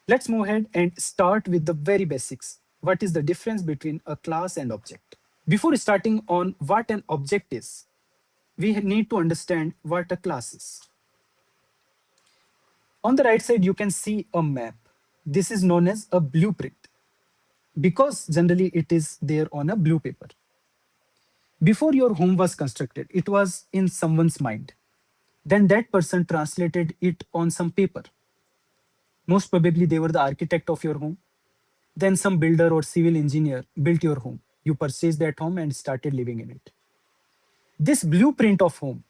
Let's move ahead and start with the very basics. What is the difference between a class and object? Before starting on what an object is, we need to understand what a class is. On the right side, you can see a map. This is known as a blueprint because generally it is there on a blue paper. Before your home was constructed, it was in someone's mind. Then that person translated it on some paper. Most probably, they were the architect of your home. Then some builder or civil engineer built your home. You purchased that home and started living in it. This blueprint of home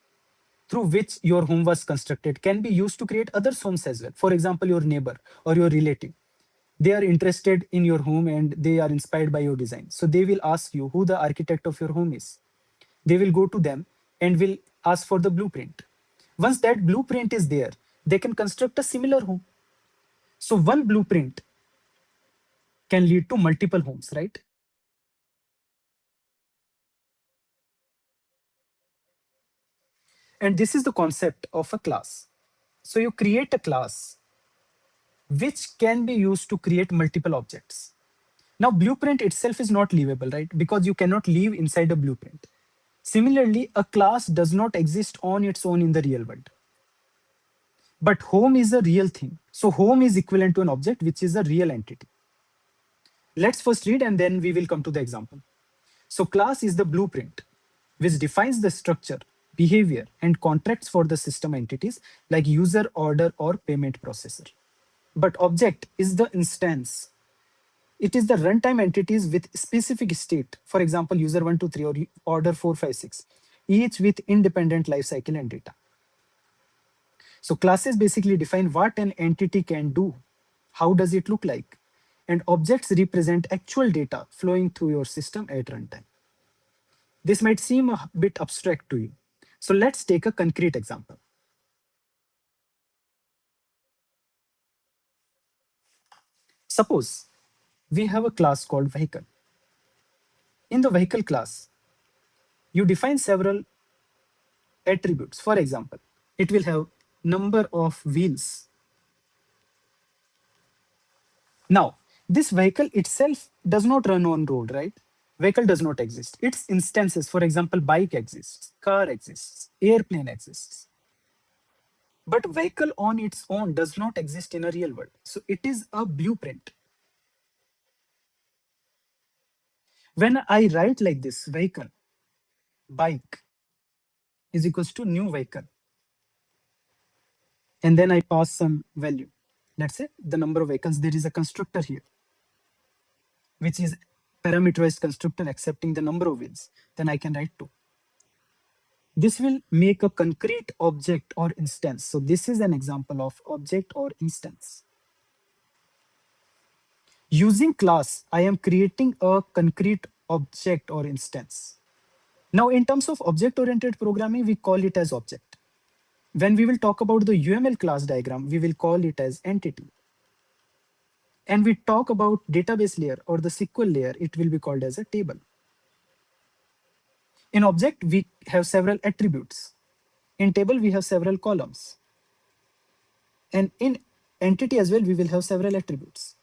through which your home was constructed can be used to create other homes as well. For example, your neighbor or your relative. They are interested in your home and they are inspired by your design. So they will ask you who the architect of your home is. They will go to them and will ask for the blueprint. Once that blueprint is there, they can construct a similar home. So one blueprint can lead to multiple homes, right? And this is the concept of a class. So you create a class which can be used to create multiple objects. Now, blueprint itself is not livable, right? Because you cannot live inside a blueprint. Similarly, a class does not exist on its own in the real world. But home is a real thing. So home is equivalent to an object which is a real entity. Let's first read and then we will come to the example. So class is the blueprint which defines the structure, behavior, and contracts for the system entities like user, order, or payment processor. But object is the instance. It is the runtime entities with specific state. For example, user 123 or order 456, each with independent lifecycle and data. So classes basically define what an entity can do. How does it look like? And objects represent actual data flowing through your system at runtime. This might seem a bit abstract to you. So let's take a concrete example. Suppose we have a class called vehicle. In the vehicle class, you define several attributes. For example, it will have number of wheels. Now, this vehicle itself does not run on road, right? Vehicle does not exist. Its instances, for example, bike exists, car exists, airplane exists. But vehicle on its own does not exist in a real world. So it is a blueprint. When I write like this, vehicle, bike is equals to new vehicle, and then I pass some value. Let's say the number of vehicles. There is a constructor here, which is parameterized constructor accepting the number of wheels. Then I can write two. This will make a concrete object or instance. So this is an example of object or instance. Using class, I am creating a concrete object or instance. Now, in terms of object-oriented programming, we call it as object. When we will talk about the UML class diagram, we will call it as entity. And we talk about database layer or the SQL layer, it will be called as a table. In object, we have several attributes. In table, we have several columns. And in entity as well, we will have several attributes.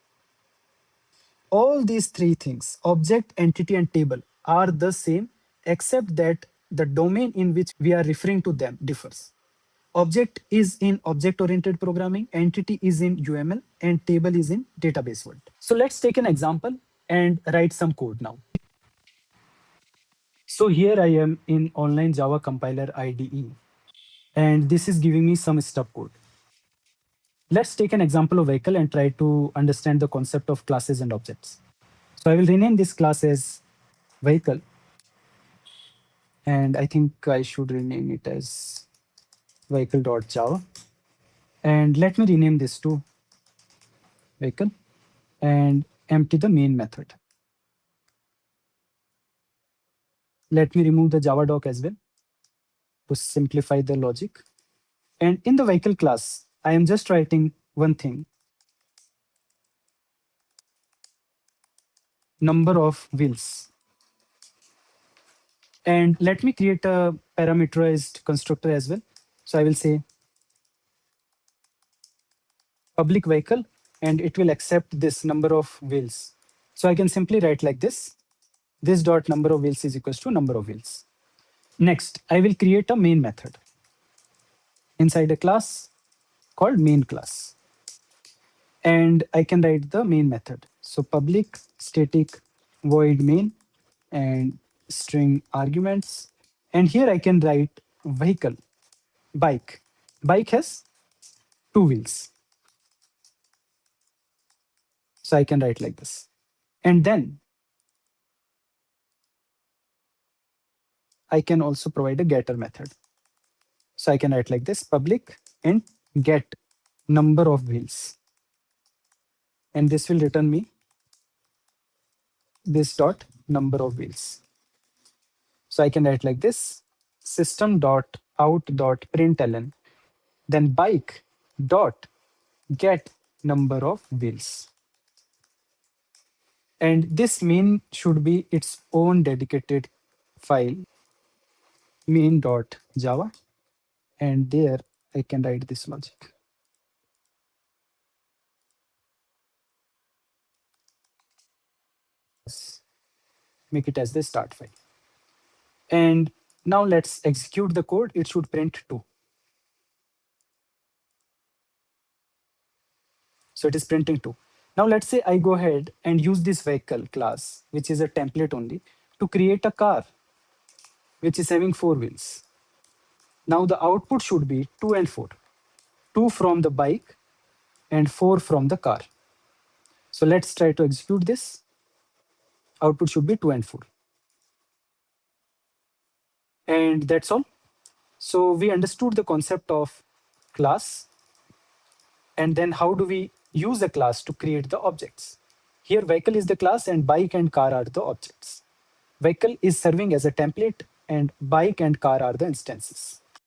All these three things, object, entity, and table, are the same, except that the domain in which we are referring to them differs. Object is in object-oriented programming, entity is in UML, and table is in database world. So let's take an example and write some code now. So here I am in online Java compiler IDE, and this is giving me some stub code. Let's take an example of vehicle and try to understand the concept of classes and objects. So I will rename this class as vehicle, and I think I should rename it as vehicle.java. And let me rename this to vehicle and empty the main method. Let me remove the Java doc as well to simplify the logic. And in the vehicle class, I am just writing one thing, number of wheels. And let me create a parameterized constructor as well. So I will say public vehicle and it will accept this number of wheels. So I can simply write like this dot number of wheels is equals to number of wheels. Next, I will create a main method inside a class called main class. And I can write the main method. So public static void main and string arguments. And here I can write vehicle, bike. Bike has two wheels. So I can write like this. And then I can also provide a getter method. So I can write like this public and get number of wheels. And this will return me this dot number of wheels. So I can write like this system dot out dot println, then bike dot get number of wheels. And this main should be its own dedicated file, main dot java. And there I can write this logic. Make it as the start file. And now let's execute the code. It should print 2. So it is printing 2. Now let's say I go ahead and use this vehicle class, which is a template only, to create a car, which is having 4 wheels. Now the output should be 2 and 4. 2 from the bike and 4 from the car. So let's try to execute this. Output should be 2 and 4. And that's all. So we understood the concept of class, and then how do we use a class to create the objects. Here vehicle is the class and bike and car are the objects. Vehicle is serving as a template and bike and car are the instances.